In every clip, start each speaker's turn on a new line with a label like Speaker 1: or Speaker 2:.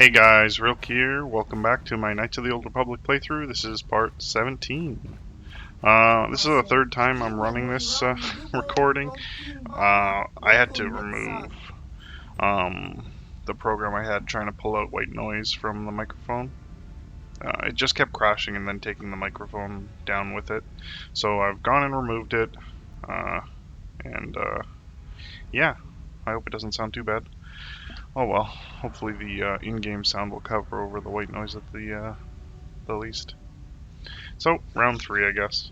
Speaker 1: Hey guys, Rilk here. Welcome back to my Knights of the Old Republic playthrough. This is part 17. This is the third time I'm running this recording. I had to remove the program I had trying to pull out white noise from the microphone. It just kept crashing and then taking the microphone down with it. So I've gone and removed it. And yeah, I hope it doesn't sound too bad. Oh well, hopefully the in-game sound will cover over the white noise at the least. So, round 3, I guess.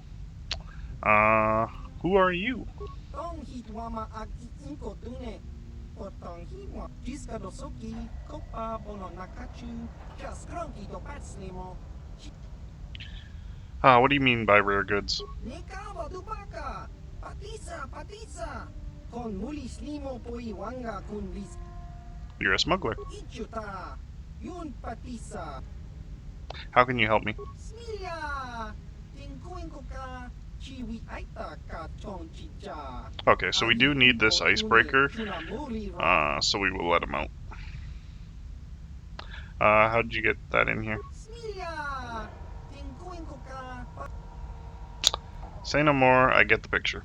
Speaker 1: Who are you? What do you mean by rare goods? You're a smuggler. How can you help me? Okay, so we do need this icebreaker, so we will let him out. How did you get that in here? Say no more, I get the picture.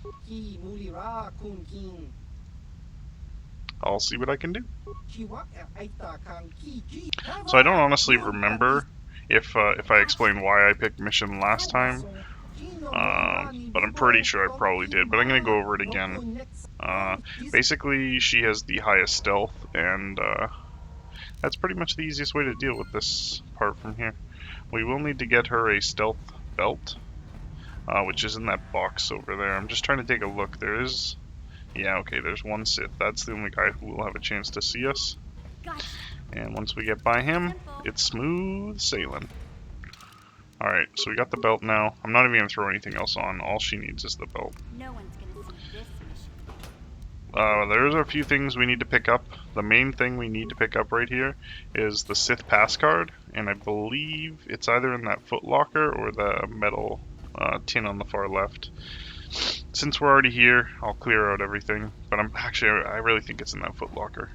Speaker 1: I'll see what I can do. So I don't honestly remember if I explained why I picked mission last time, but I'm pretty sure I probably did, but I'm going to go over it again. Basically, she has the highest stealth, and that's pretty much the easiest way to deal with this part from here. We will need to get her a stealth belt, which is in that box over there. I'm just trying to take a look. There is... Yeah, okay, there's one Sith. That's the only guy who will have a chance to see us. And once we get by him, it's smooth sailing. Alright, so we got the belt now. I'm not even going to throw anything else on. All she needs is the belt. There's a few things we need to pick up. The main thing we need to pick up right here is the Sith pass card. And I believe it's either in that foot locker or the metal tin on the far left. Since we're already here, I'll clear out everything, but I really think it's in that foot locker.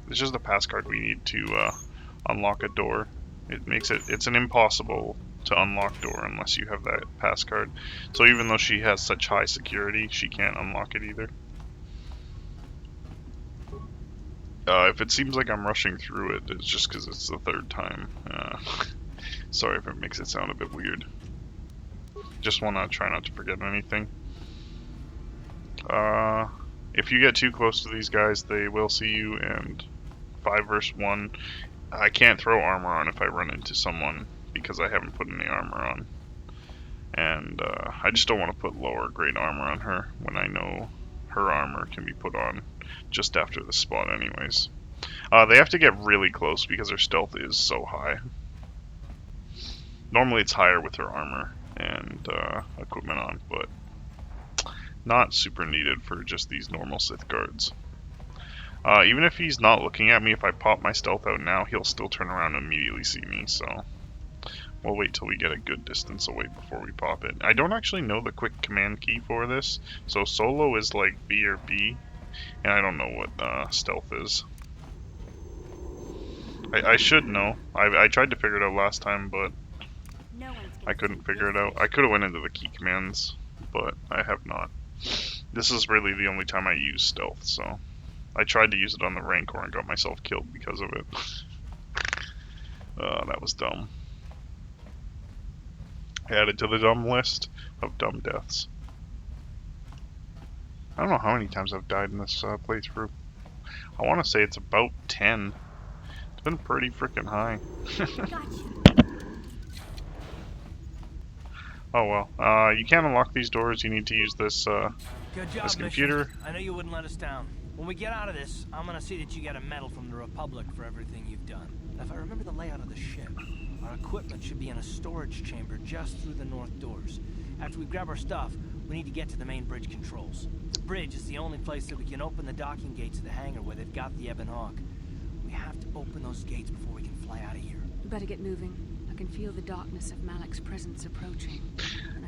Speaker 1: It's just a pass card we need to unlock a door. It's an impossible to unlock door unless you have that pass card. So even though she has such high security, she can't unlock it either. If it seems like I'm rushing through it, it's just because it's the third time. Sorry if it makes it sound a bit weird. Just want to try not to forget anything. If you get too close to these guys, they will see you, and 5 versus 1, I can't throw armor on if I run into someone because I haven't put any armor on. And I just don't want to put lower grade armor on her when I know her armor can be put on just after the spot anyways. They have to get really close because her stealth is so high. Normally it's higher with her armor and equipment on, but not super needed for just these normal Sith guards. Even if he's not looking at me, if I pop my stealth out now, he'll still turn around and immediately see me, so we'll wait till we get a good distance away before we pop it. I don't actually know the quick command key for this, so solo is like B or B, and I don't know what stealth is. I should know. I tried to figure it out last time, but I couldn't figure it out. I could have went into the key commands, but I have not. This is really the only time I use stealth, so I tried to use it on the Rancor and got myself killed because of it. That was dumb. Added to the dumb list of dumb deaths. I don't know how many times I've died in this playthrough. I want to say it's about 10. It's been pretty freaking high. Oh well, you can't unlock these doors. You need to use this
Speaker 2: Good job,
Speaker 1: this computer.
Speaker 2: Mission. I know you wouldn't let us down. When we get out of this, I'm gonna see that you get a medal from the Republic for everything you've done. If I remember the layout of the ship, our equipment should be in a storage chamber just through the north doors. After we grab our stuff, we need to get to the main bridge controls. The bridge is the only place that we can open the docking gates of the hangar where they've got the Ebon Hawk. We have to open those gates before we can fly out of here.
Speaker 3: We better get moving. I can feel the darkness of Malak's presence approaching.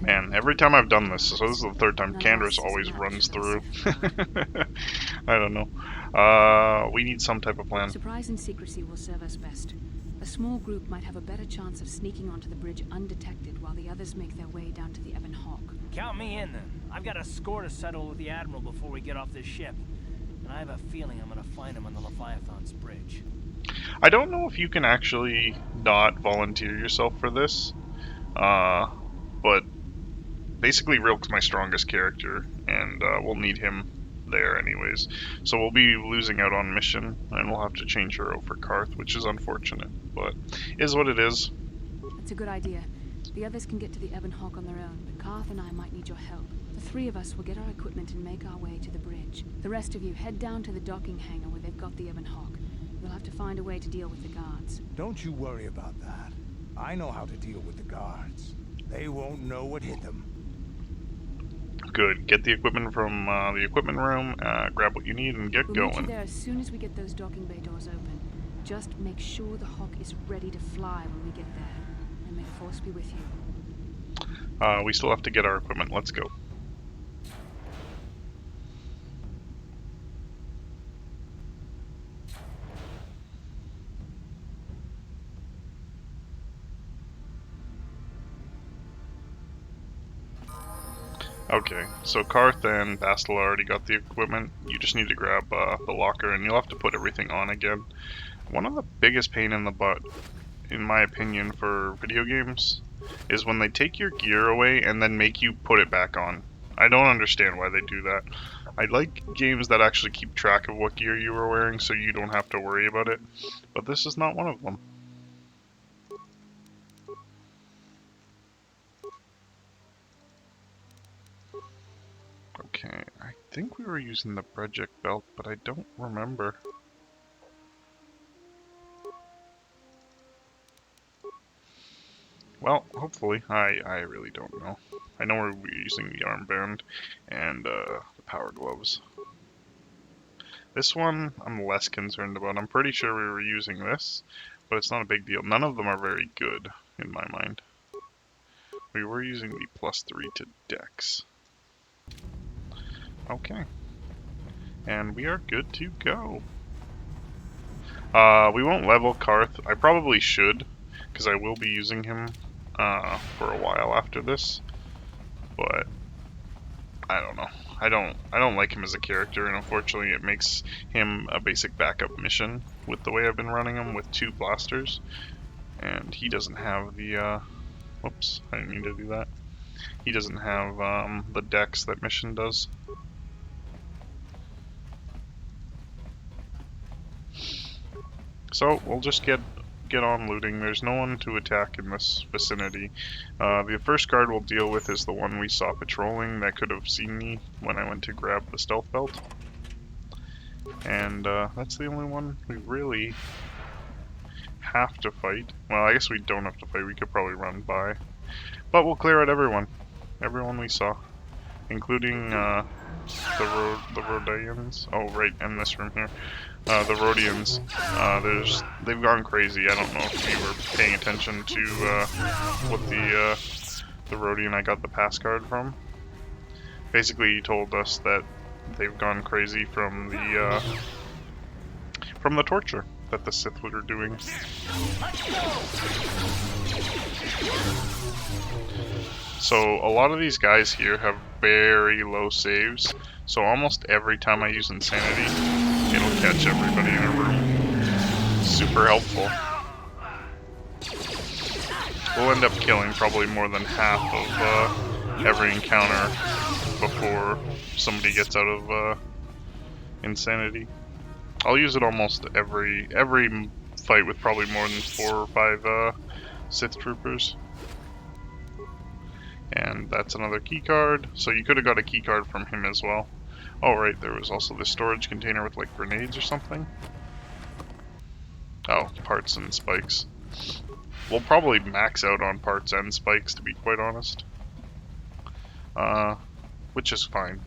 Speaker 1: Man, every time I've done this, so this is the third time, Candace always runs through. I don't know. We need some type of plan.
Speaker 3: Surprise and secrecy will serve us best. A small group might have a better chance of sneaking onto the bridge undetected while the others make their way down to the Ebon Hawk.
Speaker 2: Count me in then. I've got a score to settle with the Admiral before we get off this ship. And I have a feeling I'm gonna find him on the Leviathan's bridge.
Speaker 1: I don't know if you can actually not volunteer yourself for this, but basically Rilk's my strongest character, and we'll need him there anyways. So we'll be losing out on mission, and we'll have to change her out for Karth, which is unfortunate, but is what it is.
Speaker 3: That's a good idea. The others can get to the Ebon Hawk on their own, but Karth and I might need your help. The three of us will get our equipment and make our way to the bridge. The rest of you head down to the docking hangar where they've got the Ebon Hawk. You'll have to find a way to deal with the guards.
Speaker 4: Don't you worry about that. I know how to deal with the guards. They won't know what hit them.
Speaker 1: Good. Get the equipment from the equipment room, grab what you need, and get
Speaker 3: We'll meet you
Speaker 1: going.
Speaker 3: there as soon as we get those docking bay doors open. Just make sure the Hawk is ready to fly when we get there. And may the Force be with you.
Speaker 1: We still have to get our equipment. Let's go. Okay, so Karth and Bastila already got the equipment. You just need to grab the locker, and you'll have to put everything on again. One of the biggest pain in the butt, in my opinion, for video games is when they take your gear away and then make you put it back on. I don't understand why they do that. I like games that actually keep track of what gear you were wearing so you don't have to worry about it, but this is not one of them. Okay, I think we were using the project belt, but I don't remember. Well, hopefully. I really don't know. I know we're using the armband and the power gloves. This one I'm less concerned about. I'm pretty sure we were using this, but it's not a big deal. None of them are very good in my mind. We were using the +3 to Dex. Okay. And we are good to go. We won't level Karth. I probably should, because I will be using him for a while after this. But I don't know. I don't like him as a character, and unfortunately it makes him a basic backup mission with the way I've been running him with 2 blasters. And he doesn't have the whoops, I didn't mean to do that. He doesn't have the dex that mission does. So we'll just get on looting. There's no one to attack in this vicinity. The first guard we'll deal with is the one we saw patrolling that could have seen me when I went to grab the stealth belt. And that's the only one we really have to fight. Well, I guess we don't have to fight. We could probably run by. But we'll clear out everyone. Everyone we saw. Including the Rhodians. Oh, right, in this room here. The Rhodians, they've gone crazy. I don't know if you were paying attention to what the Rhodian I got the pass card from. Basically, he told us that they've gone crazy from the torture that the Sith were doing. So a lot of these guys here have very low saves. So almost every time I use Insanity, it'll catch everybody in a room. Super helpful. We'll end up killing probably more than half of every encounter before somebody gets out of Insanity. I'll use it almost every fight with probably more than 4 or 5 Sith troopers. And that's another key card. So you could have got a key card from him as well. Oh right, there was also this storage container with like grenades or something. Oh, parts and spikes. We'll probably max out on parts and spikes, to be quite honest. Which is fine.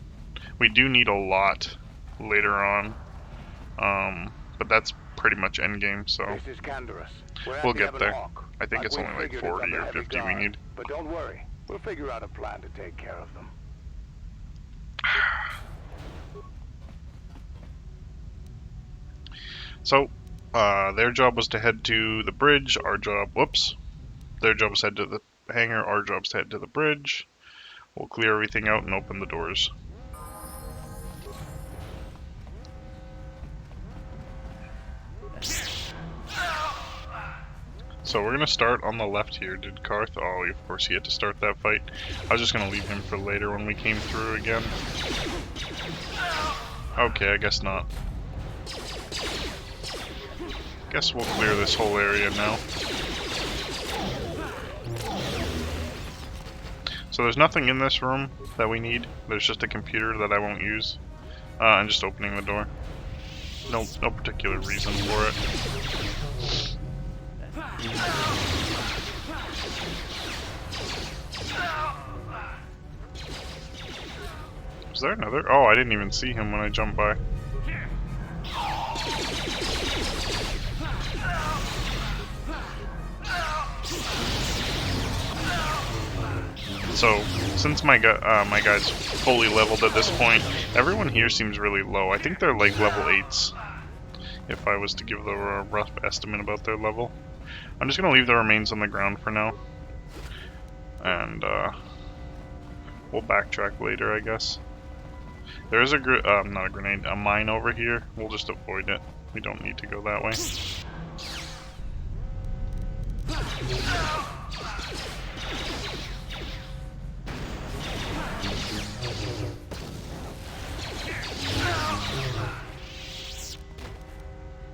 Speaker 1: We do need a lot later on. But that's pretty much endgame, so
Speaker 4: This is Canderous.
Speaker 1: we'll get there. I think it's only like 40 or 50 we need.
Speaker 4: But don't worry. We'll figure out a plan to take care of them.
Speaker 1: So, their job was to head to the bridge. Our job, whoops. Their job was to head to the hangar. Our job's to head to the bridge. We'll clear everything out and open the doors. So we're gonna start on the left here. Did Karth? Oh, of course he had to start that fight. I was just gonna leave him for later when we came through again. Okay, I guess not. Guess we'll clear this whole area now. So there's nothing in this room that we need. There's just a computer that I won't use. I'm just opening the door. No particular reason for it. Was there another? Oh, I didn't even see him when I jumped by. So, since my guy's fully leveled at this point, everyone here seems really low. I think they're like level 8s, if I was to give the rough estimate about their level. I'm just going to leave the remains on the ground for now. And, we'll backtrack later, I guess. There is a not a grenade, a mine over here. We'll just avoid it. We don't need to go that way.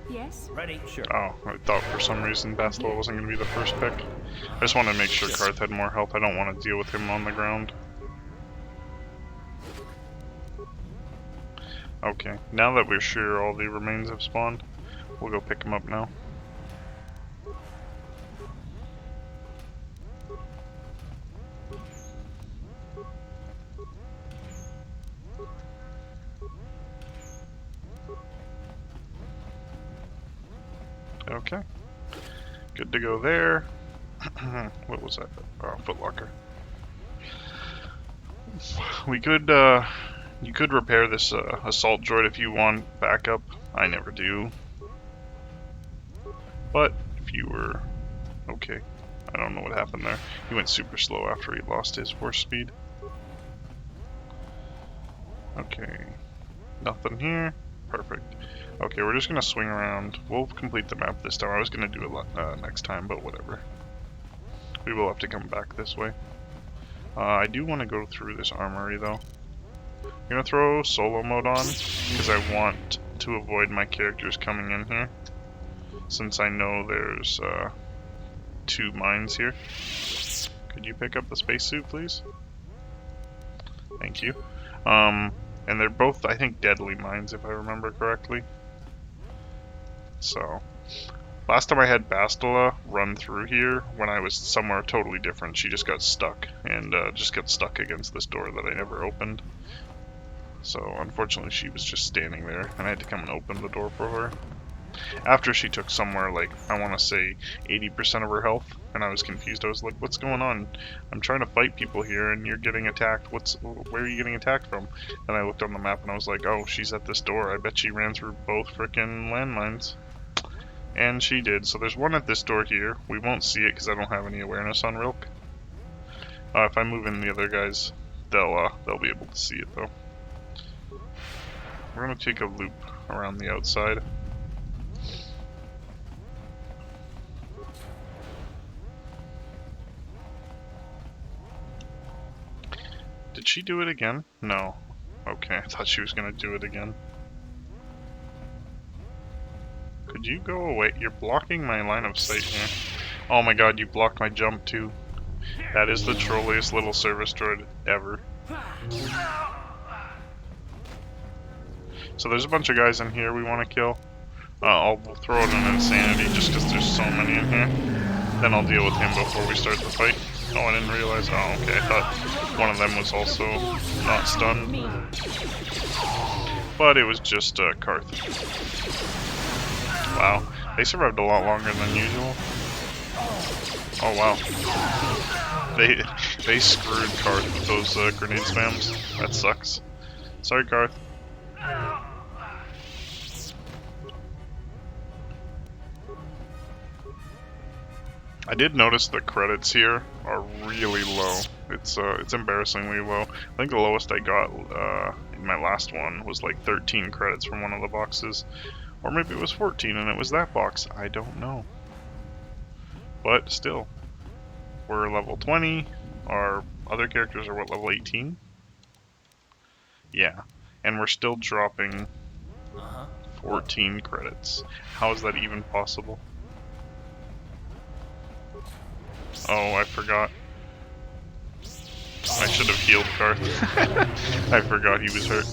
Speaker 3: Yes?
Speaker 2: Ready? Sure.
Speaker 1: Oh, I thought for some reason Bastila wasn't going to be the first pick. I just wanted to make sure Karth had more health. I don't want to deal with him on the ground. Okay, now that we're sure all the remains have spawned, we'll go pick them up now. Okay, good to go there. What was that? Oh, footlocker. We could, you could repair this assault droid if you want backup. I never do. But if you were okay, I don't know what happened there. He went super slow after he lost his force speed. Okay, nothing here. Perfect. Okay, we're just gonna swing around. We'll complete the map this time. I was gonna do it next time, but whatever. We will have to come back this way. I do want to go through this armory though. I'm gonna throw solo mode on because I want to avoid my characters coming in here, since I know there's 2 mines here. Could you pick up the spacesuit, please? Thank you. And they're both, I think, deadly mines, if I remember correctly. So, last time I had Bastila run through here, when I was somewhere totally different, she just got stuck, and just got stuck against this door that I never opened. So, unfortunately, she was just standing there, and I had to come and open the door for her. After she took somewhere like, I want to say 80% of her health, and I was confused. I was like, what's going on? I'm trying to fight people here and you're getting attacked. Where are you getting attacked from? And I looked on the map and I was like, oh, she's at this door. I bet she ran through both frickin' landmines. And she did. So there's one at this door here. We won't see it because I don't have any awareness on Rilk. If I move in the other guys, they'll be able to see it though. We're gonna take a loop around the outside. Did she do it again? No. Okay, I thought she was gonna do it again. Could you go away? You're blocking my line of sight here. Oh my god, you blocked my jump too. That is the trolliest little service droid ever. So there's a bunch of guys in here we want to kill. I'll throw out an insanity just because there's so many in here. Then I'll deal with him before we start the fight. Oh, I didn't realize. Oh, okay. I thought one of them was also not stunned. But it was just Karth. Wow. They survived a lot longer than usual. Oh, wow. They screwed Karth with those grenade spams. That sucks. Sorry, Karth. I did notice the credits here are really low. It's embarrassingly low. I think the lowest I got in my last one was like 13 credits from one of the boxes. Or maybe it was 14 and it was that box. I don't know. But still, we're level 20. Our other characters are what, level 18? Yeah. And we're still dropping
Speaker 2: Uh-huh.
Speaker 1: 14 credits. How is that even possible? Oh, I forgot. I should have healed Karth. I forgot he was hurt.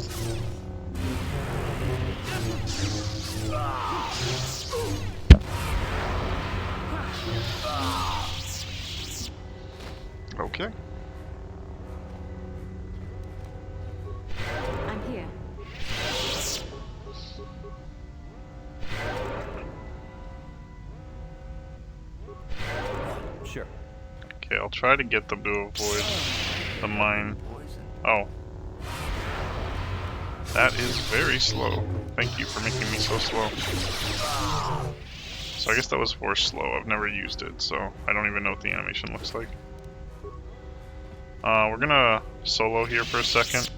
Speaker 1: Okay.
Speaker 3: I'm here.
Speaker 2: Sure.
Speaker 1: Okay, I'll try to get them to avoid the mine.
Speaker 2: Poison.
Speaker 1: Oh. That is very slow. Thank you for making me so slow. So I guess that was force slow. I've never used it, so I don't even know what the animation looks like. We're gonna solo here for a second,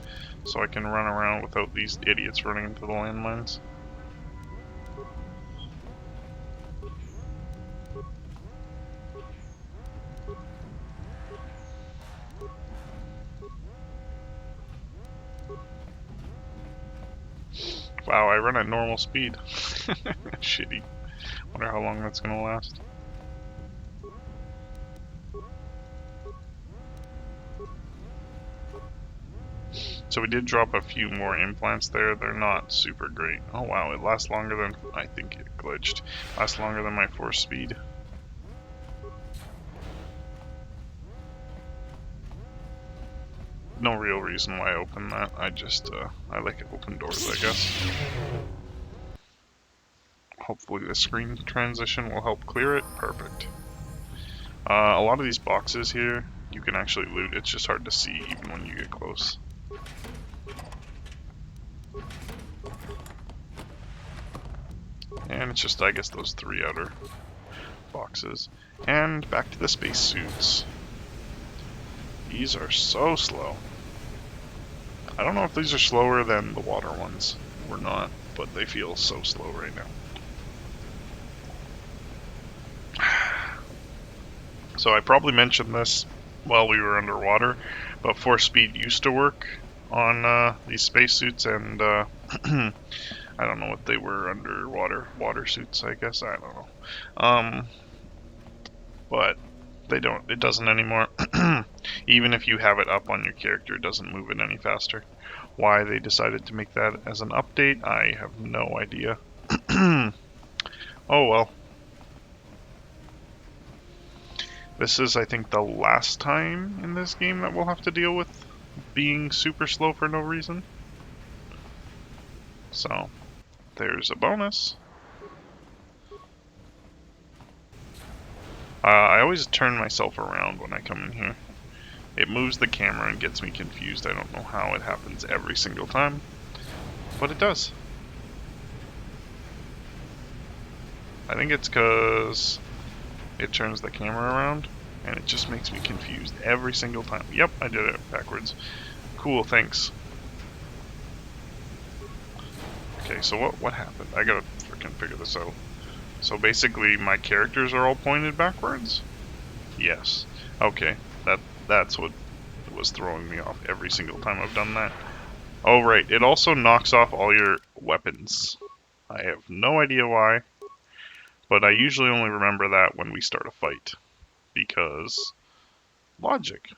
Speaker 1: so I can run around without these idiots running into the landmines. Wow, I run at normal speed. Shitty. Wonder how long that's gonna last. So we did drop a few more implants there. They're not super great. Oh wow, it lasts longer than... I think it glitched. Lasts longer than my force speed. No real reason why I opened that. I just, I like it open doors, I guess. Hopefully the screen transition will help clear it. Perfect. A lot of these boxes here, you can actually loot. It's just hard to see even when you get close. And it's just, I guess, those 3 outer boxes. And back to the spacesuits. These are so slow. I don't know if these are slower than the water ones or not, but they feel so slow right now. So I probably mentioned this while we were underwater, but force speed used to work on these spacesuits, and I don't know what they were underwater. Water suits, I guess. I don't know. But they don't. It doesn't anymore. Even if you have it up on your character, it doesn't move it any faster. Why they decided to make that as an update, I have no idea. Oh well. This is, I think, the last time in this game that we'll have to deal with being super slow for no reason. So, there's a bonus. I always turn myself around when I come in here. It moves the camera and gets me confused. I don't know how it happens every single time, but it does. I think it's because it turns the camera around, and it just makes me confused every single time. Yep, I did it backwards. Cool, thanks. Okay, so what happened? I gotta freaking figure this out. So basically, my characters are all pointed backwards? Yes. Okay, that's what was throwing me off every single time I've done that. Oh right, it also knocks off all your weapons. I have no idea why, but I usually only remember that when we start a fight, because logic.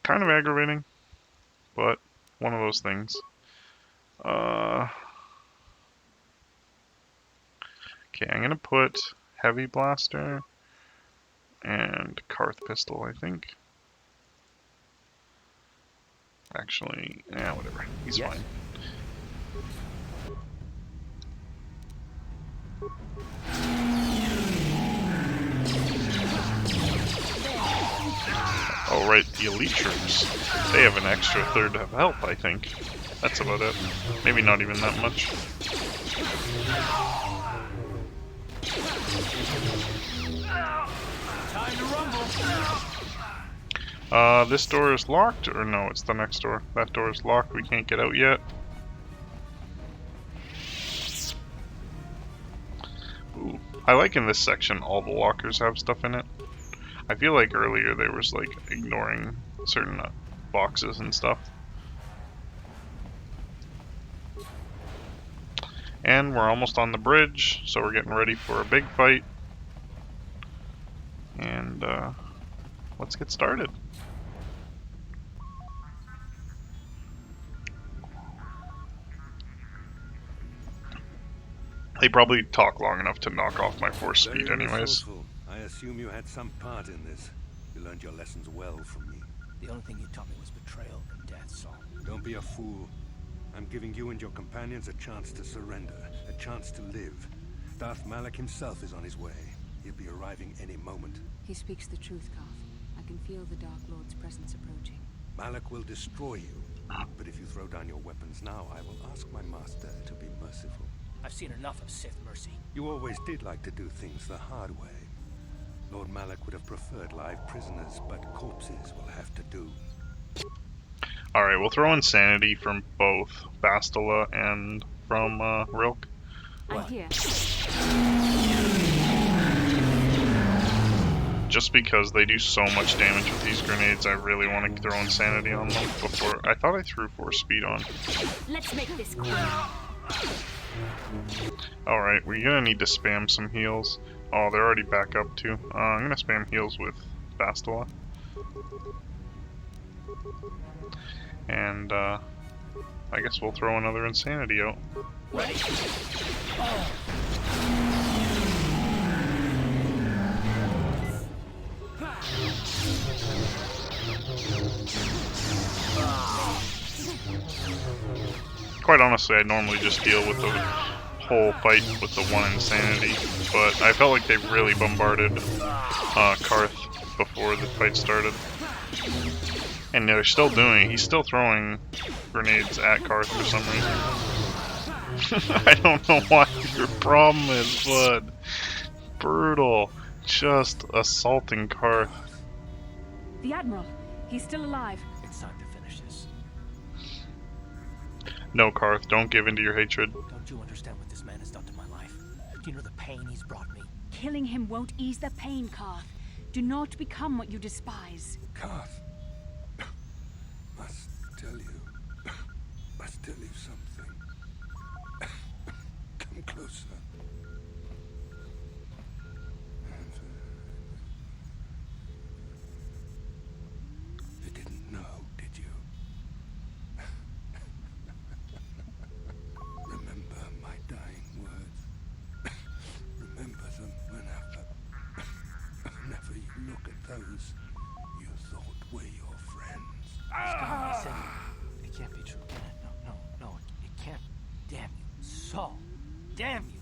Speaker 1: Kind of aggravating, but one of those things. Okay, I'm gonna put heavy blaster and Karth pistol, I think. Actually, yeah, whatever. He's fine. Oh right, the elite troops. They have an extra third of health, I think. That's about it. Maybe not even that much.
Speaker 2: Time to rumble.
Speaker 1: This door is locked, or no, it's the next door. That door is locked, we can't get out yet. Ooh. I like in this section all the lockers have stuff in it. I feel like earlier there was like ignoring certain boxes and stuff. And we're almost on the bridge, so we're getting ready for a big fight. And let's get started. They probably talk long enough to knock off my force speed anyways.
Speaker 5: I assume you had some part in this. You learned your lessons well from me.
Speaker 2: The only thing you taught me was betrayal and death, Saul.
Speaker 5: Don't be a fool. I'm giving you and your companions a chance to surrender, a chance to live. Darth Malak himself is on his way. He'll be arriving any moment.
Speaker 3: He speaks the truth, Carth. I can feel the Dark Lord's presence approaching.
Speaker 5: Malak will destroy you. But if you throw down your weapons now, I will ask my master to be merciful.
Speaker 2: I've seen enough of Sith mercy.
Speaker 5: You always did like to do things the hard way. Lord Malak would have preferred live prisoners, but corpses will have to do.
Speaker 1: Alright, we'll throw insanity from both Bastila and from Rilk.
Speaker 3: I'm here.
Speaker 1: Just because they do so much damage with these grenades, I really want to throw insanity on them before. I thought I threw force speed on.
Speaker 3: Let's make this quick.
Speaker 1: Alright, we're gonna need to spam some heals. Oh, they're already back up too. I'm gonna spam heals with Bastila. And I guess we'll throw another insanity out.
Speaker 2: Ready?
Speaker 1: Quite honestly, I normally just deal with the whole fight with the one insanity, but I felt like they really bombarded Karth before the fight started. And they're still doing it. He's still throwing grenades at Karth for some reason. I don't know what your problem is, bud. Brutal. Just assaulting Karth.
Speaker 3: The Admiral. He's still alive.
Speaker 2: It's time to finish this.
Speaker 1: No, Karth, don't give in to your hatred.
Speaker 2: Don't you understand what this man has done to my life? Do you know the pain he's brought me?
Speaker 3: Killing him won't ease the pain, Carth. Do not become what you despise.
Speaker 5: Karth, must tell you something. Come closer. You didn't know, did you? Remember my dying words. Remember them whenever you look at those you thought were your friends.
Speaker 2: I said it can't be true, can it? No, it can't. Damn you, Saul. Damn you.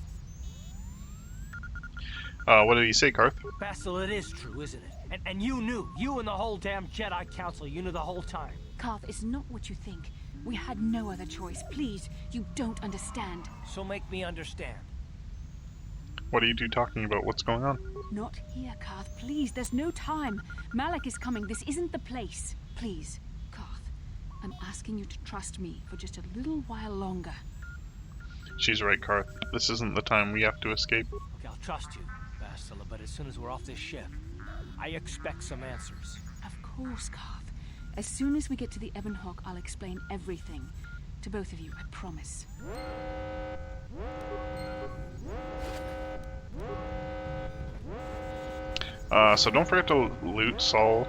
Speaker 1: What did he say, Karth?
Speaker 2: Basil, it is true, isn't it? And you knew. You and the whole damn Jedi Council, you knew the whole time.
Speaker 3: Carth, it's not what you think. We had no other choice. Please, you don't understand.
Speaker 2: So make me understand.
Speaker 1: What are you two talking about? What's going on?
Speaker 3: Not here, Carth. Please, there's no time. Malak is coming. This isn't the place. Please, Carth, I'm asking you to trust me for just a little while longer.
Speaker 1: She's right, Karth. This isn't the time. We have to escape.
Speaker 2: Okay, I'll trust you, Bastila, but as soon as we're off this ship, I expect some answers.
Speaker 3: Of course, Carth. As soon as we get to the Ebon Hawk, I'll explain everything. To both of you, I promise.
Speaker 1: So don't forget to loot Saul.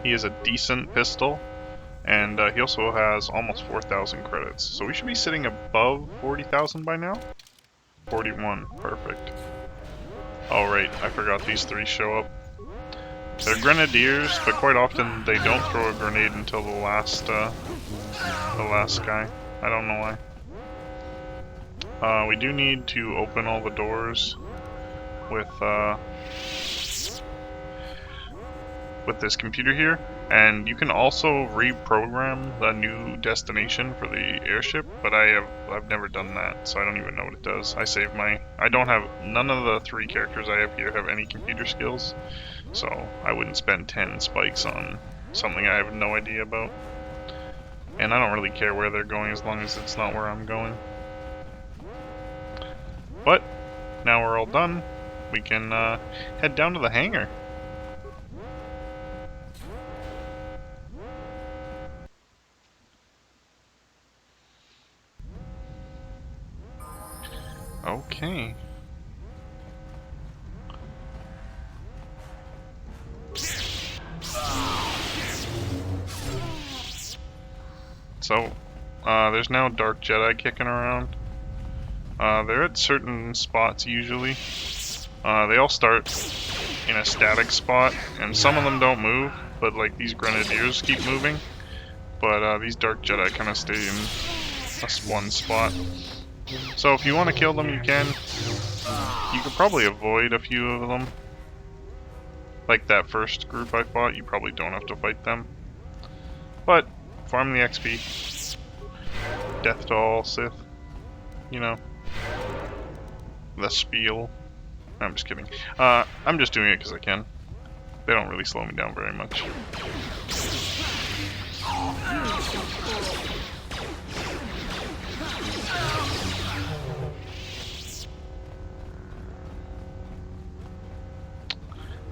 Speaker 1: He has a decent pistol, and he also has almost 4,000 credits. So we should be sitting above 40,000 by now? 41, perfect. Oh right, I forgot these three show up. They're grenadiers, but quite often they don't throw a grenade until the last guy. I don't know why. We do need to open all the doors with with this computer here, and you can also reprogram the new destination for the airship, but I've never done that, so I don't even know what it does. I don't have, none of the 3 characters I have here have any computer skills, so I wouldn't spend 10 spikes on something I have no idea about. And I don't really care where they're going as long as it's not where I'm going. But now we're all done, we can head down to the hangar. Okay. So, there's now Dark Jedi kicking around. They're at certain spots usually. They all start in a static spot, and some of them don't move, but like these Grenadiers keep moving. But these Dark Jedi kind of stay in one spot. So if you want to kill them, you can. You could probably avoid a few of them. Like that first group I fought, you probably don't have to fight them. But, farm the XP. Death to all Sith. You know. The spiel. I'm just kidding. I'm just doing it because I can. They don't really slow me down very much.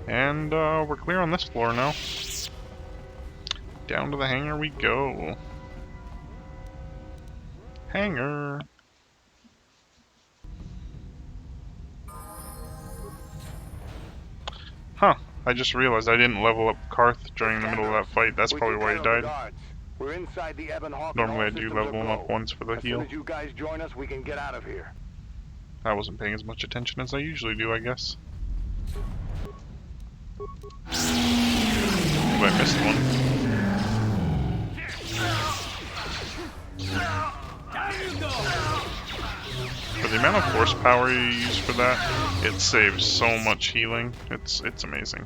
Speaker 1: And we're clear on this floor now. Down to the hangar we go. Hangar. Huh. I just realized I didn't level up Karth during the middle of that fight. That's probably why he died.
Speaker 4: We're inside the Ebon Hawk.
Speaker 1: Normally I do level him up once for the heal.
Speaker 4: As soon as you guys join us, we can get out of here.
Speaker 1: I wasn't paying as much attention as I usually do, I guess. If I missed one. For the amount of horsepower you use for that, it saves so much healing. It's amazing.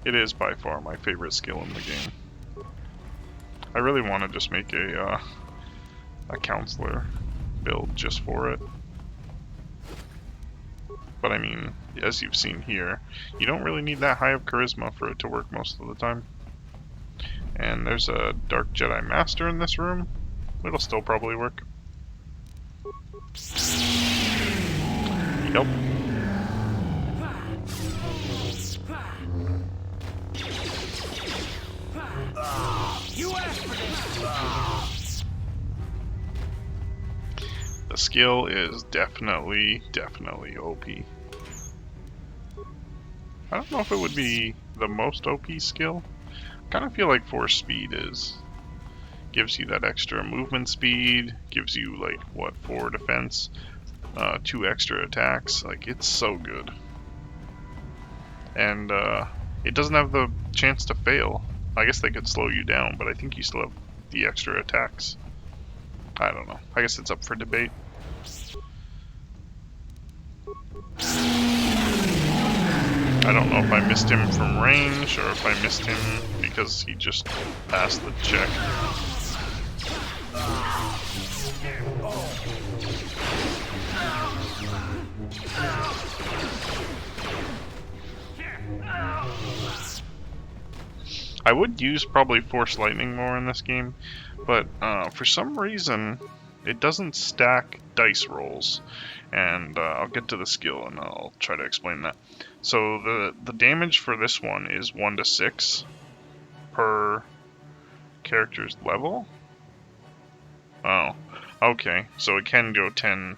Speaker 1: It is by far my favorite skill in the game. I really want to just make a counselor build just for it. But I mean, as you've seen here, you don't really need that high of charisma for it to work most of the time. And there's a Dark Jedi Master in this room. It'll still probably work. Yep. The skill is definitely OP. I don't know if it would be the most OP skill. I kind of feel like Force Speed is. Gives you that extra movement speed, gives you like, what, 4 defense, 2 extra attacks. Like, it's so good. And it doesn't have the chance to fail. I guess they could slow you down, but I think you still have the extra attacks. I don't know. I guess it's up for debate. I don't know if I missed him from range or if I missed him because he just passed the check. I would use probably Force Lightning more in this game, but for some reason it doesn't stack dice rolls, and I'll get to the skill and I'll try to explain that. So the damage for this one is 1 to 6 per character's level. Oh, okay, so it can go 10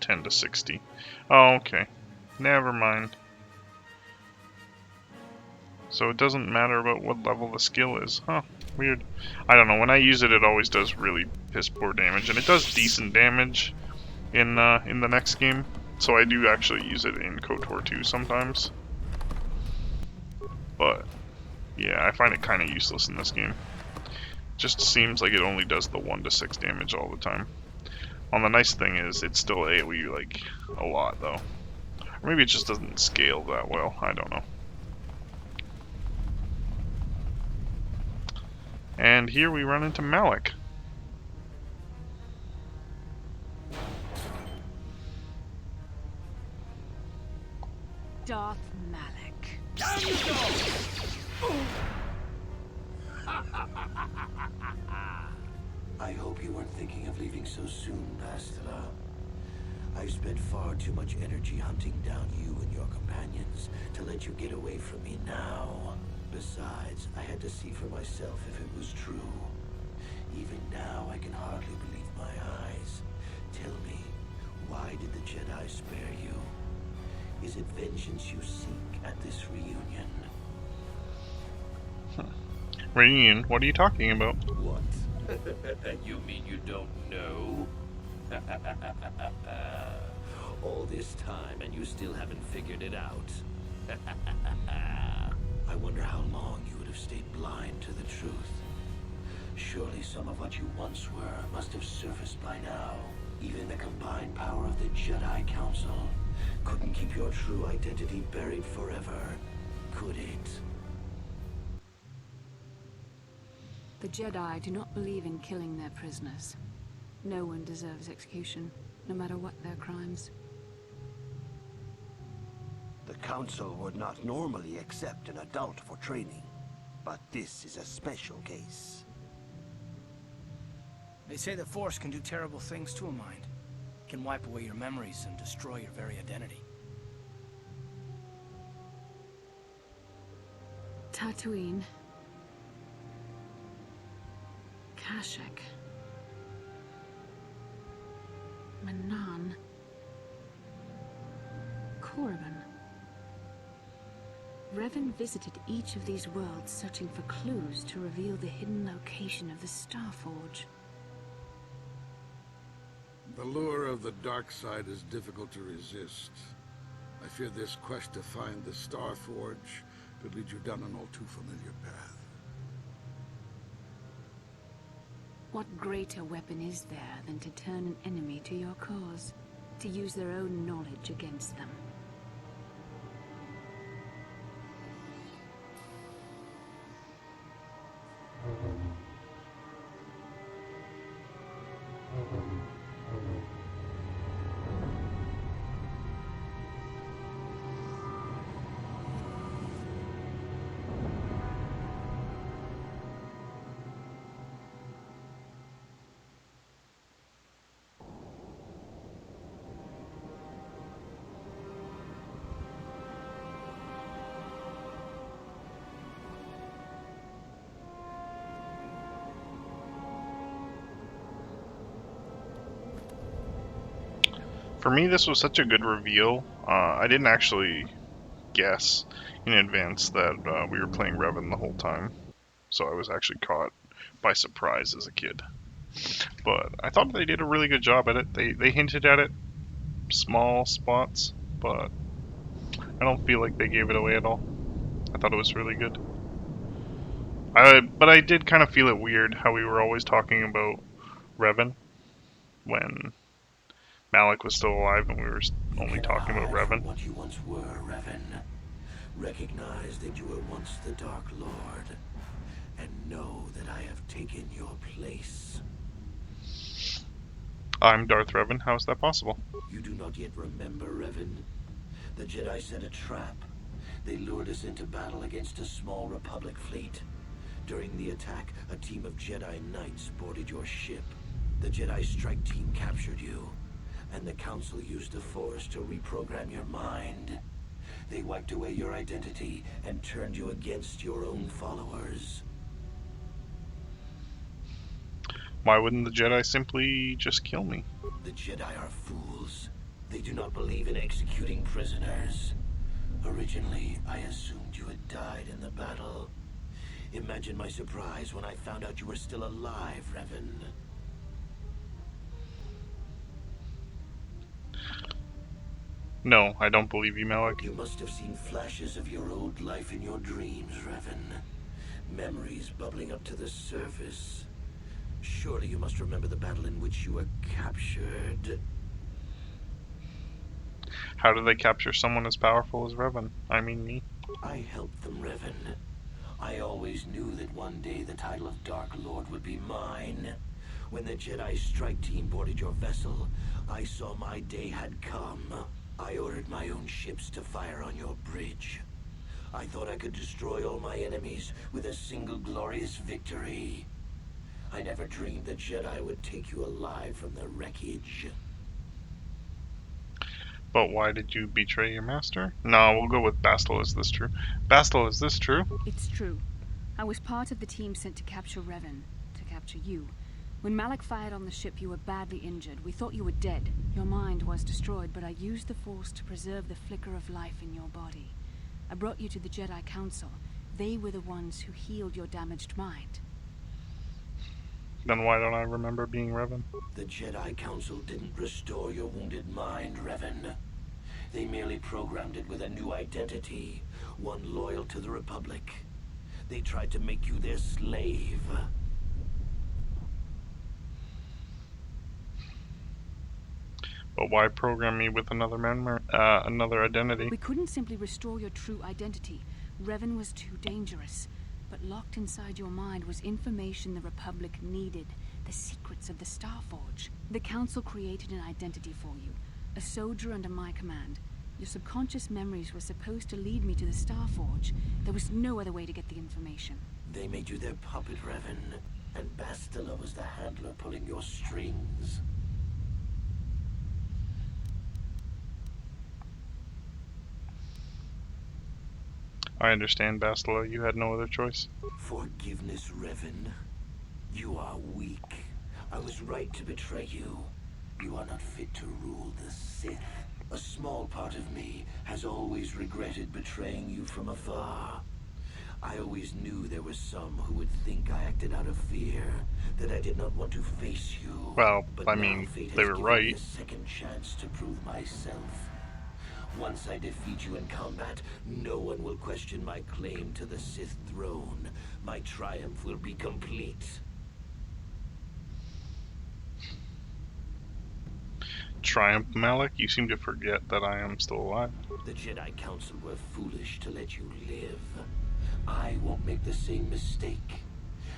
Speaker 1: to 60. Oh, okay, never mind. So it doesn't matter about what level the skill is. Huh, weird. I don't know, when I use it, it always does really piss poor damage, and it does decent damage in the next game. So I do actually use it in Kotor 2 sometimes. But, yeah, I find it kind of useless in this game. Just seems like it only does the 1 to 6 damage all the time. On the nice thing is, it's still AoE, like, a lot, though. Or maybe it just doesn't scale that well. I don't know. And here we run into Malik.
Speaker 3: Darth Malik.
Speaker 4: Down you go!
Speaker 6: I hope you weren't thinking of leaving so soon, Bastila. I've spent far too much energy hunting down you and your companions to let you get away from me now. Besides, I had to see for myself if it was true. Even now, I can hardly believe my eyes. Tell me, why did the Jedi spare you? Is it vengeance you seek at this reunion?
Speaker 1: Reunion? What are you talking about?
Speaker 6: What? You mean you don't know? All this time and you still haven't figured it out. I wonder how long you would have stayed blind to the truth. Surely some of what you once were must have surfaced by now. Even the combined power of the Jedi Council couldn't keep your true identity buried forever, could it?
Speaker 3: The Jedi do not believe in killing their prisoners. No one deserves execution, no matter what their crimes.
Speaker 6: The Council would not normally accept an adult for training, but this is a special case.
Speaker 2: They say the Force can do terrible things to a mind. It can wipe away your memories and destroy your very identity.
Speaker 3: Tatooine. Kashyyyk. Manan. Korriban. Revan visited each of these worlds searching for clues to reveal the hidden location of the Starforge.
Speaker 7: The lure of the dark side is difficult to resist. I fear this quest to find the Starforge could lead you down an all too familiar path.
Speaker 3: What greater weapon is there than to turn an enemy to your cause? To use their own knowledge against them?
Speaker 1: For me, this was such a good reveal. I didn't actually guess in advance that we were playing Revan the whole time, so I was actually caught by surprise as a kid. But I thought they did a really good job at it. They hinted at it, small spots, but I don't feel like they gave it away at all. I thought it was really good. But I did kind of feel it weird how we were always talking about Revan when Malik was still alive and we were only talking about Revan.
Speaker 6: What you once were, Revan. Recognize that you were once the Dark Lord, and know that I have taken your place.
Speaker 1: I'm Darth Revan. How is that possible?
Speaker 6: You do not yet remember, Revan? The Jedi set a trap. They lured us into battle against a small Republic fleet. During the attack, a team of Jedi Knights boarded your ship. The Jedi strike team captured you, and the Council used the Force to reprogram your mind. They wiped away your identity and turned you against your own followers.
Speaker 1: Why wouldn't the Jedi simply just kill me?
Speaker 6: The Jedi are fools. They do not believe in executing prisoners. Originally, I assumed you had died in the battle. Imagine my surprise when I found out you were still alive, Revan.
Speaker 1: No, I don't believe you, Malik.
Speaker 6: You must have seen flashes of your old life in your dreams, Revan. Memories bubbling up to the surface. Surely you must remember the battle in which you were captured.
Speaker 1: How do they capture someone as powerful as Revan? I mean me.
Speaker 6: I helped them, Revan. I always knew that one day the title of Dark Lord would be mine. When the Jedi strike team boarded your vessel, I saw my day had come. I ordered my own ships to fire on your bridge. I thought I could destroy all my enemies with a single glorious victory. I never dreamed the Jedi would take you alive from the wreckage.
Speaker 1: But why did you betray your master? No, we'll go with Bastel. Is this true? Bastel, is this true?
Speaker 3: It's true. I was part of the team sent to capture Revan, to capture you. When Malak fired on the ship, you were badly injured. We thought you were dead. Your mind was destroyed, but I used the Force to preserve the flicker of life in your body. I brought you to the Jedi Council. They were the ones who healed your damaged mind.
Speaker 1: Then why don't I remember being Revan?
Speaker 6: The Jedi Council didn't restore your wounded mind, Revan. They merely programmed it with a new identity, one loyal to the Republic. They tried to make you their slave.
Speaker 1: But why program me with another identity?
Speaker 3: We couldn't simply restore your true identity. Revan was too dangerous. But locked inside your mind was information the Republic needed, the secrets of the Starforge. The Council created an identity for you, a soldier under my command. Your subconscious memories were supposed to lead me to the Starforge. There was no other way to get the information.
Speaker 6: They made you their puppet, Revan, and Bastila was the handler pulling your strings.
Speaker 1: I understand, Bastila. You had no other choice.
Speaker 6: Forgiveness, Revan. You are weak. I was right to betray you. You are not fit to rule the Sith. A small part of me has always regretted betraying you from afar. I always knew there were some who would think I acted out of fear, that I did not want to face you.
Speaker 1: Well,
Speaker 6: But
Speaker 1: I
Speaker 6: now
Speaker 1: mean,
Speaker 6: fate
Speaker 1: they
Speaker 6: has
Speaker 1: were
Speaker 6: given me
Speaker 1: right.
Speaker 6: a second chance to prove myself. Once I defeat you in combat, no one will question my claim to the Sith throne. My triumph will be complete.
Speaker 1: Triumph, Malak? You seem to forget that I am still alive.
Speaker 6: The Jedi Council were foolish to let you live. I won't make the same mistake.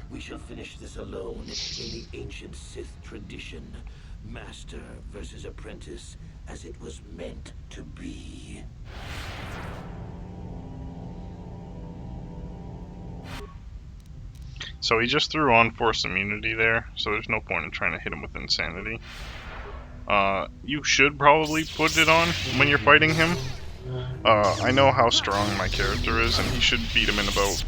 Speaker 6: We shall finish this alone in the ancient Sith tradition. Master versus apprentice, as it was meant to be.
Speaker 1: So he just threw on Force immunity there, so there's no point in trying to hit him with insanity. You should probably put it on when you're fighting him. I know how strong my character is, and he should beat him in about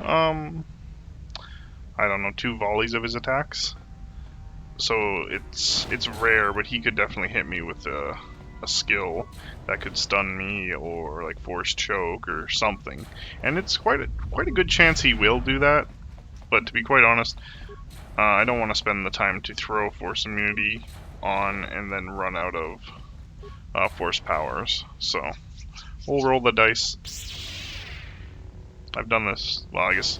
Speaker 1: I don't know, 2 volleys of his attacks. So it's rare, but he could definitely hit me with a skill that could stun me or like force choke or something. And it's quite a good chance he will do that. But to be quite honest, I don't want to spend the time to throw force immunity on and then run out of force powers. So we'll roll the dice. I've done this, well, I guess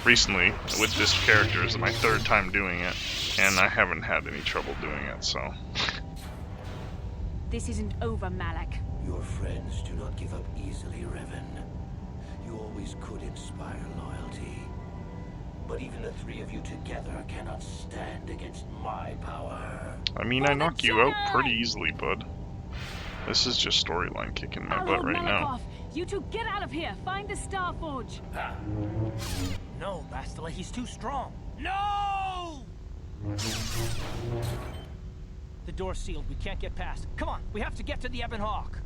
Speaker 1: recently with this character is my 3rd time doing it, and I haven't had any trouble doing it, so.
Speaker 3: This isn't over, Malak.
Speaker 6: Your friends do not give up easily, Revan. You always could inspire loyalty. But even the 3 of you together cannot stand against my power.
Speaker 1: I mean, I knock you out pretty easily, bud. This is just storyline kicking my butt right now.
Speaker 3: You two get out of here. Find the Starforge.
Speaker 2: No, Bastila, he's too strong. No! The door's sealed. We can't get past. Come on, we have to get to the Ebon Hawk.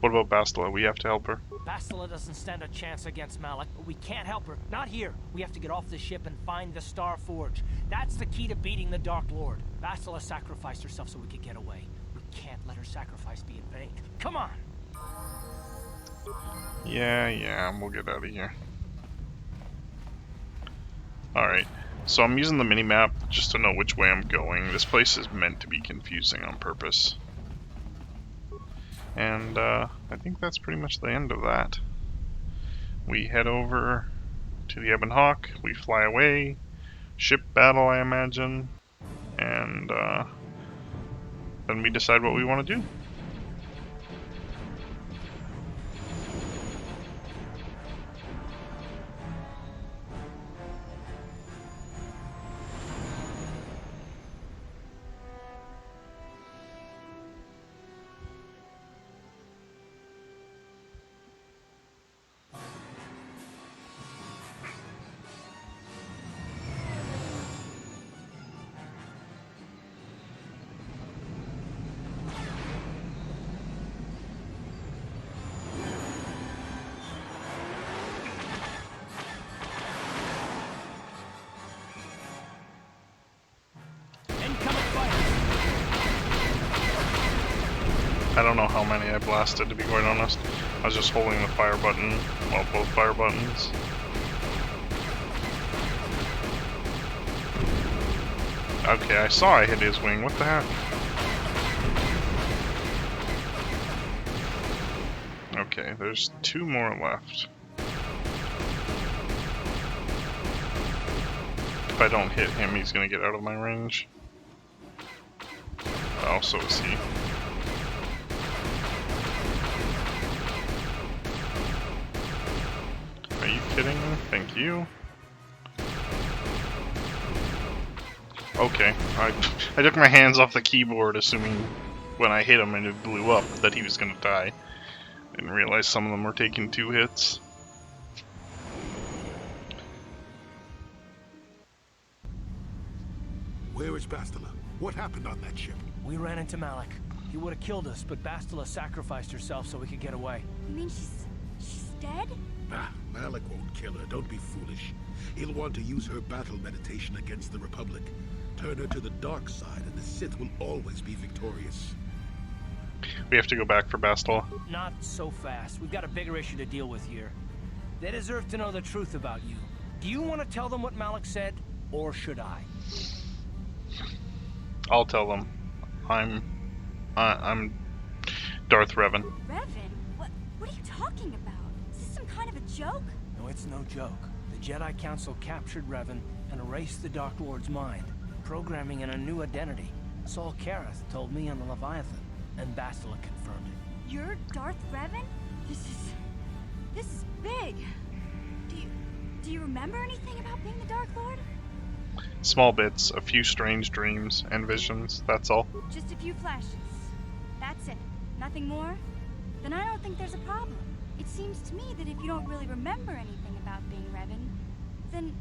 Speaker 1: What about Bastila? We have to help her.
Speaker 2: Bastila doesn't stand a chance against Malak, but we can't help her. Not here. We have to get off the ship and find the Star Forge. That's the key to beating the Dark Lord. Bastila sacrificed herself so we could get away. We can't let her sacrifice be in vain. Come on!
Speaker 1: Yeah, we'll get out of here. Alright, so I'm using the mini-map just to know which way I'm going. This place is meant to be confusing on purpose. And I think that's pretty much the end of that. We head over to the Ebon Hawk, we fly away, ship battle I imagine, and then we decide what we want to do.
Speaker 2: Incoming fire!
Speaker 1: I don't know how many I blasted, to be quite honest. I was just holding the fire button, well, both fire buttons. Okay, I saw I hit his wing. What the heck? Okay, there's 2 more left. If I don't hit him, he's gonna get out of my range. Oh, so is he. Are you kidding me? Thank you. Okay, I took my hands off the keyboard, assuming when I hit him and it blew up that he was gonna die. Didn't realize some of them were taking 2 hits.
Speaker 8: Where is Bastila? What happened on that ship?
Speaker 2: We ran into Malik. He would have killed us, but Bastila sacrificed herself so we could get away.
Speaker 3: You mean she's dead?
Speaker 8: Ah, Malik won't kill her. Don't be foolish. He'll want to use her battle meditation against the Republic. Turn her to the dark side, and the Sith will always be victorious.
Speaker 1: We have to go back for Bastila.
Speaker 2: Not so fast. We've got a bigger issue to deal with here. They deserve to know the truth about you. Do you want to tell them what Malik said, or should I?
Speaker 1: I'll tell them. I'm Darth Revan.
Speaker 3: Revan? What are you talking about? Is this some kind of a joke?
Speaker 2: No, it's no joke. The Jedi Council captured Revan and erased the Dark Lord's mind, programming in a new identity. Saul Kareth told me on the Leviathan, and Bastila confirmed it.
Speaker 3: You're Darth Revan? This is big. Do you remember anything about being the Dark Lord?
Speaker 1: Small bits, a few strange dreams and visions, that's all.
Speaker 3: Just a few flashes. That's it. Nothing more? Then I don't think there's a problem. It seems to me that if you don't really remember anything about being Revan, then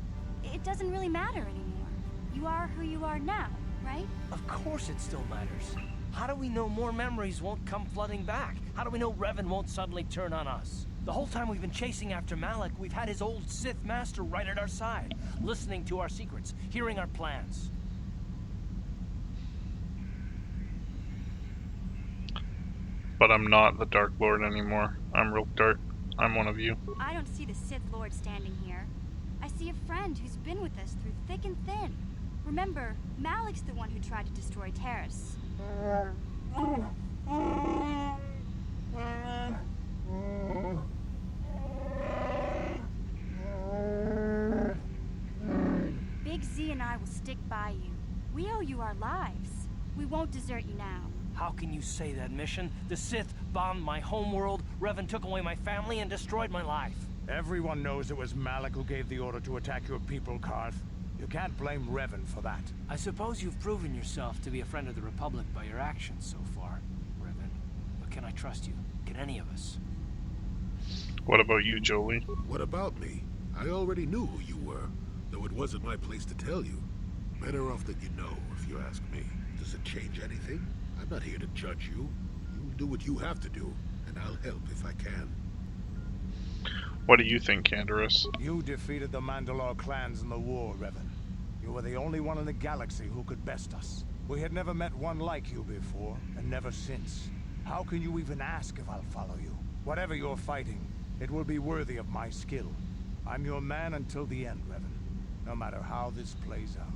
Speaker 3: it doesn't really matter anymore. You are who you are now, right?
Speaker 2: Of course it still matters. How do we know more memories won't come flooding back? How do we know Revan won't suddenly turn on us? The whole time we've been chasing after Malik, we've had his old Sith master right at our side, listening to our secrets, hearing our plans.
Speaker 1: But I'm not the Dark Lord anymore. I'm real dark. I'm one of you.
Speaker 3: I don't see the Sith Lord standing here. I see a friend who's been with us through thick and thin. Remember, Malik's the one who tried to destroy Terrace. Big Z and I will stick by you. We owe you our lives. We won't desert you now.
Speaker 2: How can you say that, Mission? The Sith bombed my homeworld, Revan took away my family, and destroyed my life.
Speaker 4: Everyone knows it was Malik who gave the order to attack your people, Karth. You can't blame Revan for that.
Speaker 2: I suppose you've proven yourself to be a friend of the Republic by your actions so far, Revan. But can I trust you? Can any of us?
Speaker 1: What about you, Jolie?
Speaker 8: What about me? I already knew who you were, though it wasn't my place to tell you. Better off that you know, if you ask me. Does it change anything? I'm not here to judge you. You'll do what you have to do, and I'll help if I can.
Speaker 1: What do you think, Canderous?
Speaker 4: You defeated the Mandalore clans in the war, Revan. You were the only one in the galaxy who could best us. We had never met one like you before, and never since. How can you even ask if I'll follow you? Whatever you're fighting, it will be worthy of my skill. I'm your man until the end, Revan. No matter how this plays out.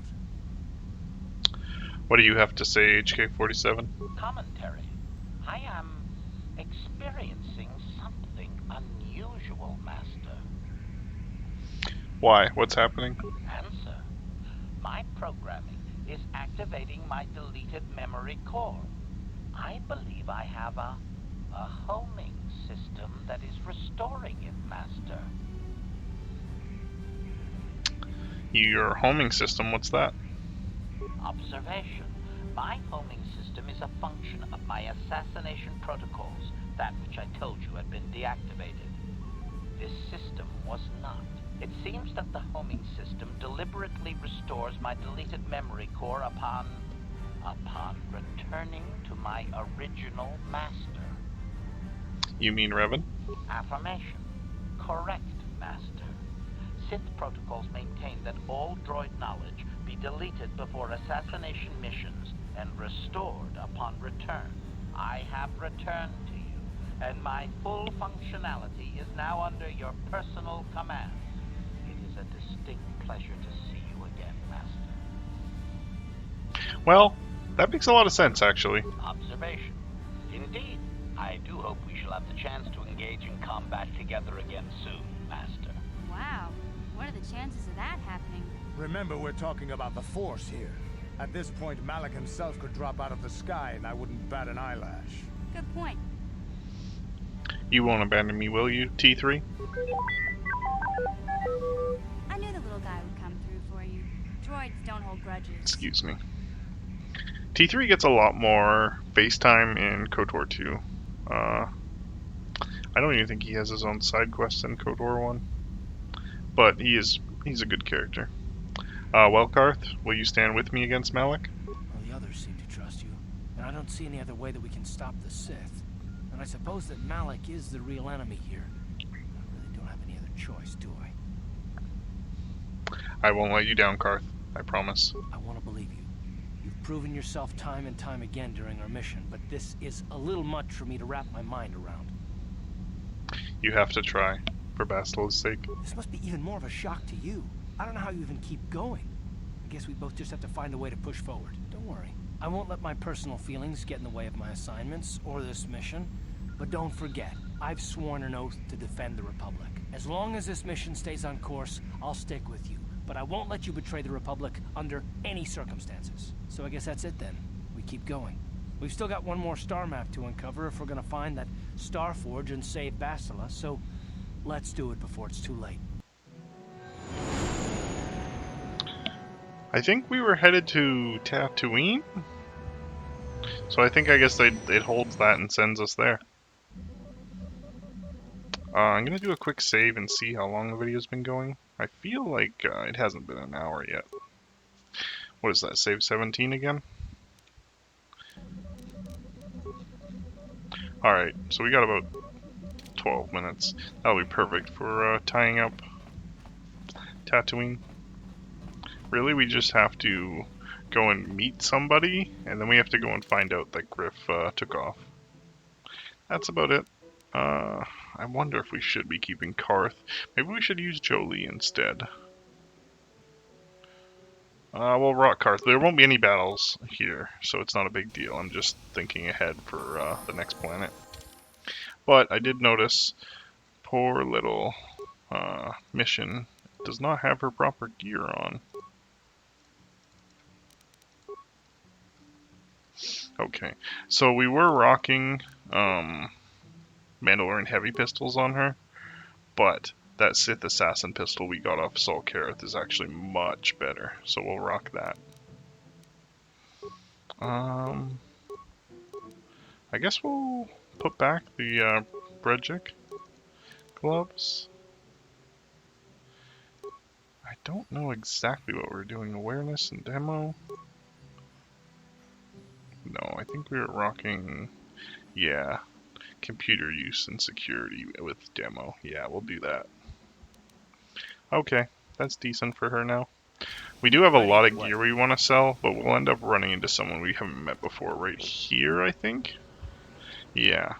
Speaker 1: What do you have to say, HK-47?
Speaker 9: Commentary. I am experiencing something unusual, Master.
Speaker 1: Why? What's happening?
Speaker 9: Answer. My programming is activating my deleted memory core. I believe I have a homing system that is restoring it, Master.
Speaker 1: Your homing system, what's that?
Speaker 9: Observation. My homing system is a function of my assassination protocols, that which I told you had been deactivated. This system was not. It seems that the homing system deliberately restores my deleted memory core upon returning to my original master.
Speaker 1: You mean Revan?
Speaker 9: Affirmation. Correct, Master. Sith protocols maintain that all droid knowledge be deleted before assassination missions and restored upon return. I have returned to you, and my full functionality is now under your personal command. It is a distinct pleasure to see you again, Master.
Speaker 1: Well, that makes a lot of sense, actually.
Speaker 9: Observation. Indeed, I do hope we shall have the chance to engage in combat together again soon, Master.
Speaker 10: Wow. What are the chances of that happening?
Speaker 4: Remember, we're talking about the Force here. At this point, Malik himself could drop out of the sky and I wouldn't bat an eyelash.
Speaker 10: Good point.
Speaker 1: You won't abandon me, will you, T3?
Speaker 10: I knew the little guy would come through for you. Droids don't hold grudges.
Speaker 1: Excuse me. T3 gets a lot more FaceTime in Kotor 2. I don't even think he has his own side quest in Kotor 1. But he's a good character. Welkarth, will you stand with me against Malik?
Speaker 2: Well, the others seem to trust you, and I don't see any other way that we can stop the Sith. And I suppose that Malik is the real enemy here. I really don't have any other choice, do I?
Speaker 1: I won't let you down, Karth. I promise.
Speaker 2: I want to believe you. You've proven yourself time and time again during our mission, but this is a little much for me to wrap my mind around.
Speaker 1: You have to try, for Bastila's sake.
Speaker 2: This must be even more of a shock to you. I don't know how you even keep going. I guess we both just have to find a way to push forward. Don't worry. I won't let my personal feelings get in the way of my assignments or this mission. But don't forget, I've sworn an oath to defend the Republic. As long as this mission stays on course, I'll stick with you. But I won't let you betray the Republic under any circumstances. So I guess that's it then. We keep going. We've still got one more star map to uncover if we're gonna find that Star Forge and save Bastila, so let's do it before it's too late.
Speaker 1: I think we were headed to Tatooine? So I guess it holds that and sends us there. I'm gonna do a quick save and see how long the video's been going. I feel like it hasn't been an hour yet. What is that, save 17 again? Alright, so we got about 12 minutes. That'll be perfect for tying up Tatooine. Really, we just have to go and meet somebody, and then we have to go and find out that Griff took off. That's about it. I wonder if we should be keeping Karth. Maybe we should use Jolie instead. We'll rock Karth. There won't be any battles here, so it's not a big deal. I'm just thinking ahead for the next planet. But I did notice poor little Mission does not have her proper gear on. Okay, so we were rocking Mandalorian heavy pistols on her, but that Sith Assassin pistol we got off Sol Karath is actually much better, so we'll rock that. I guess we'll put back the Brejik gloves. I don't know exactly what we're doing. Awareness and demo? No, I think we were rocking, yeah, computer use and security with demo. Yeah, we'll do that. Okay, that's decent for her now. We do have a lot of gear we want to sell, but we'll end up running into someone we haven't met before right here, I think. Yeah.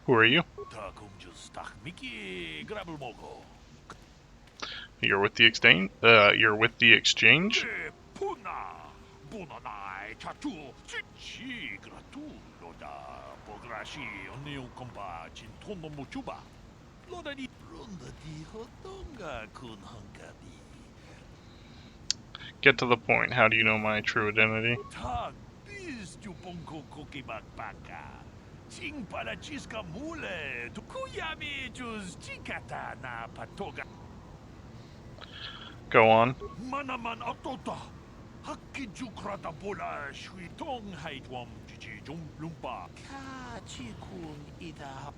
Speaker 1: Who are you? You're with the exchange? You're with the exchange? Get to the point. How do you know my true identity? Go on.
Speaker 4: Manaman atota. Hakijukrata bola shui tong haitwam jiji lumpa. Ka chikun ida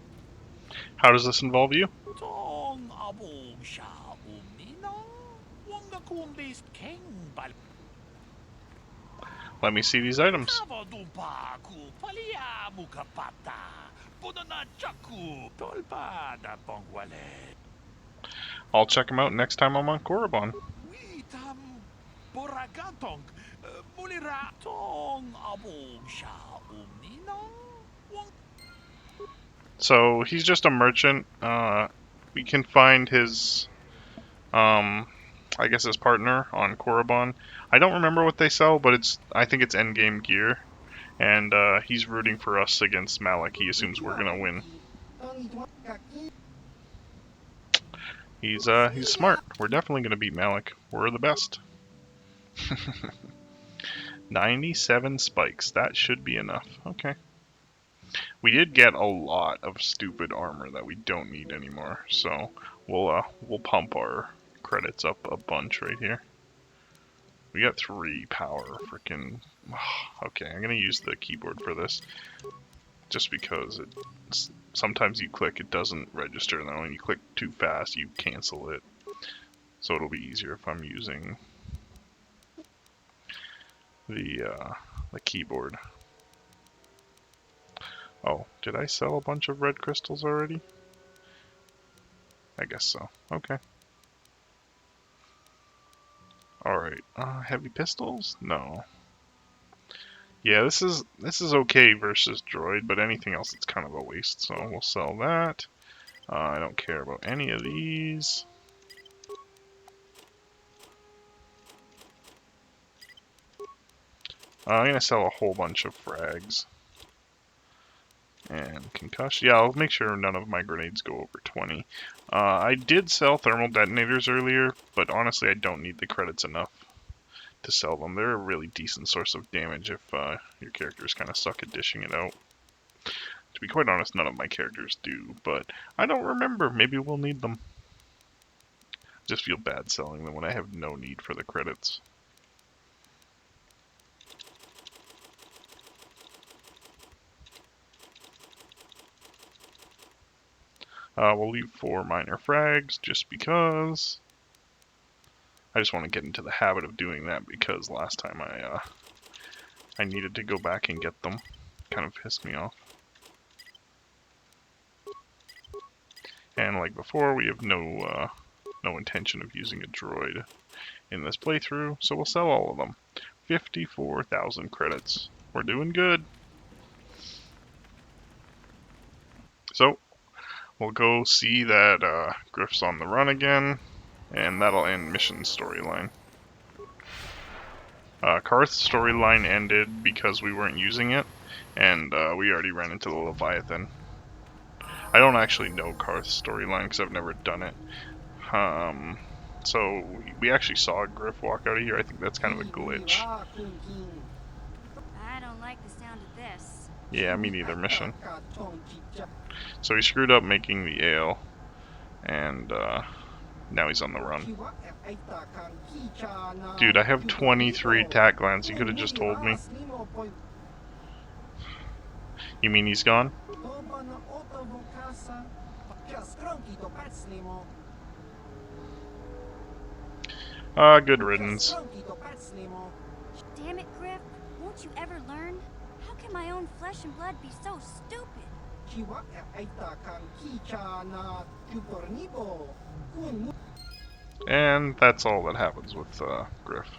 Speaker 1: How does this involve you?
Speaker 4: tong abong sha umina. Wanga kun list king bal.
Speaker 1: Let me see these items.
Speaker 4: Kava dumpa ku palia mukapata. Bunana chaku tolpa da bongwale.
Speaker 1: I'll check them out next time I'm on Korriban.
Speaker 4: Witam boragatong mulira tong abong sha umina.
Speaker 1: So he's just a merchant. We can find his, I guess his partner on Korriban. I don't remember what they sell, but I think it's endgame gear. And he's rooting for us against Malik. He assumes we're gonna win. He's smart. We're definitely gonna beat Malik. We're the best. 97 spikes. That should be enough. Okay. We did get a lot of stupid armor that we don't need anymore, so we'll pump our credits up a bunch right here. We got 3 power, freaking. Okay, I'm gonna use the keyboard for this, just because sometimes you click, it doesn't register, and then when you click too fast, you cancel it. So it'll be easier if I'm using the keyboard. Oh, did I sell a bunch of red crystals already? I guess so. Okay. Alright. Heavy pistols? No. Yeah, this is okay versus droid, but anything else it's kind of a waste, so we'll sell that. I don't care about any of these. I'm gonna sell a whole bunch of frags. And concussion. Yeah, I'll make sure none of my grenades go over 20. I did sell thermal detonators earlier, but honestly I don't need the credits enough to sell them. They're a really decent source of damage if your characters kind of suck at dishing it out. To be quite honest, none of my characters do, but I don't remember. Maybe we'll need them. Just feel bad selling them when I have no need for the credits. We'll leave 4 minor frags just because. I just want to get into the habit of doing that because last time I needed to go back and get them. Kind of pissed me off. And like before, we have no intention of using a droid in this playthrough, so we'll sell all of them. 54,000 credits. We're doing good. So, we'll go see that Griff's on the run again, and that'll end Mission's storyline. Karth's storyline ended because we weren't using it, and we already ran into the Leviathan. I don't actually know Karth's storyline because I've never done it. So we actually saw Griff walk out of here. I think that's kind of a glitch.
Speaker 10: I don't like the sound of this.
Speaker 1: Yeah, me neither, Mission. So he screwed up making the ale, and now he's on the run. Dude, I have 23 attack glands. You could have just told me. You mean he's gone? Good riddance.
Speaker 10: Damn it, Griff. Won't you ever learn? How can my own flesh and blood be so stupid?
Speaker 1: And that's all that happens with Griff.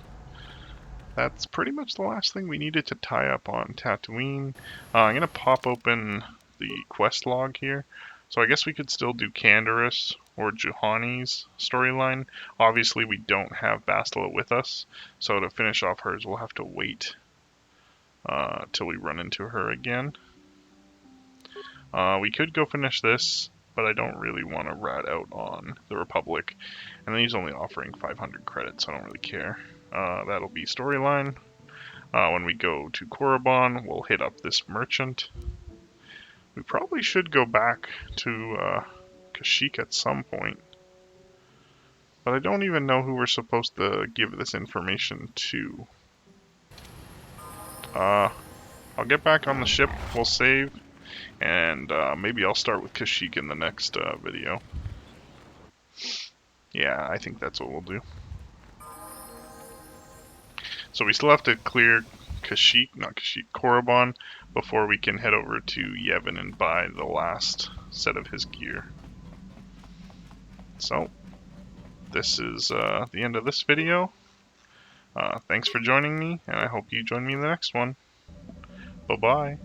Speaker 1: That's pretty much the last thing we needed to tie up on Tatooine. I'm going to pop open the quest log here. So I guess we could still do Canderous or Juhani's storyline. Obviously we don't have Bastila with us, so to finish off hers we'll have to wait till we run into her again. We could go finish this but I don't really want to rat out on the Republic. And then he's only offering 500 credits, so I don't really care. That'll be storyline. When we go to Korriban, we'll hit up this merchant. We probably should go back to Kashyyyk at some point. But I don't even know who we're supposed to give this information to. I'll get back on the ship, we'll save, and maybe I'll start with Kashyyyk in the next video. Yeah, I think that's what we'll do. So we still have to clear Korriban, before we can head over to Yevon and buy the last set of his gear. So, this is the end of this video. Thanks for joining me, and I hope you join me in the next one. Bye-bye.